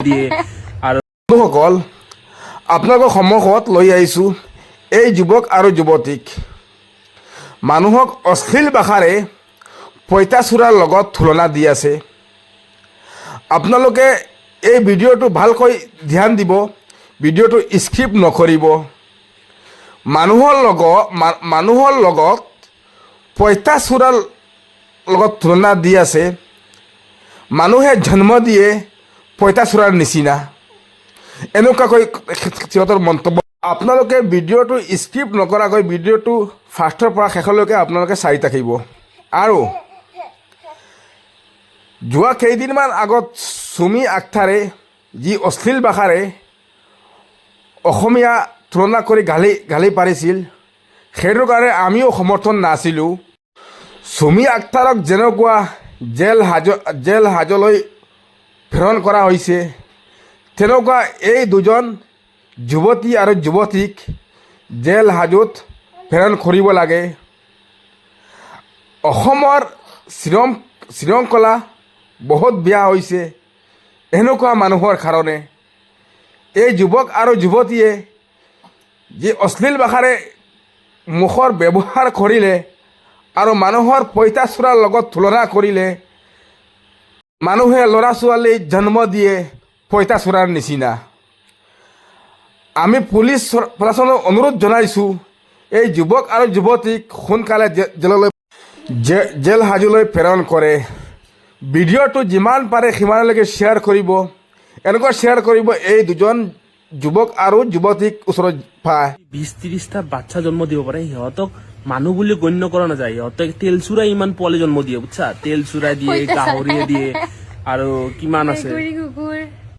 দিয়ে আৰু বন্ধুসকল আপোনালোকৰ সন্মুখত লৈ আহিছোঁ এই যুৱক আৰু যুৱতীক মানুহক অশ্লীল ভাষাৰে পঁইতাচোৰাৰ লগত তুলনা দি আছে। আপোনালোকে এই ভিডিঅ'টো ভালকৈ ধ্যান দিব, ভিডিঅ'টো স্কিপ নকৰিব। মানুহৰ লগত পঁইতাচোৰাৰ লগত তুলনা দি আছে। মানুহে জন্ম দিয়ে পঁইতাচোৰাৰ নিচিনা, এনেকুৱাকৈ সিহঁতৰ মন্তব্য। আপোনালোকে ভিডিঅ'টো স্কিপ নকৰাকৈ ভিডিঅ'টো ফাৰ্ষ্টৰ পৰা শেষলৈকে আপোনালোকে চাই থাকিব। আৰু যোৱা কেইদিনমান আগত চুমি আখতাৰে যি অশ্লীল ভাষাৰে অসমীয়া তুলনা কৰি গালি পাৰিছিল, সেইটোৰ কাৰণে আমিও সমৰ্থন নাছিলোঁ। চুমি আখতাৰক যেনেকুৱা জেল হাজতলৈ প্ৰেৰণ কৰা হৈছে, তেনেকুৱা এই দুজন যুৱতী আৰু যুৱতীক জেল হাজত প্ৰেৰণ কৰিব লাগে। অসমৰ শৃংখলা বহুত বেয়া হৈছে এনেকুৱা মানুহৰ কাৰণে। এই যুৱক আৰু যুৱতীয়ে যি অশ্লীল ভাষাৰে মুখৰ ব্যৱহাৰ কৰিলে আৰু মানুহৰ পঁইতাচোৰাৰ লগত তুলনা কৰিলে, মানুহে ল'ৰা ছোৱালী জন্ম দিয়ে পঁইতাচোৰাৰ নিচিনা। আমি পুলিচ প্ৰশাসনক অনুৰোধ জনাইছোঁ, এই যুৱক আৰু যুৱতীক সোনকালে জেল হাজতলৈ প্ৰেৰণ কৰে। ভিডিঅ'টো যিমান পাৰে সিমানলৈকে শ্বেয়াৰ কৰিব, এনেকুৱা শ্বেয়াৰ কৰিব এই দুজন যুৱক আৰু যুৱতীক ওচৰত পায়। 20-30টা বাচ্চা জন্ম দিব পাৰে, সিহঁতক মানুহ বুলি গণ্য কৰা নাযায়। সিহঁতক তেল চুৰাই ইমান পোৱালি জন্ম দিয়ে, বুজিছা? তেল চুৰাই দিয়ে, গাহৰিয়ে দিয়ে আৰু কিমান আছে।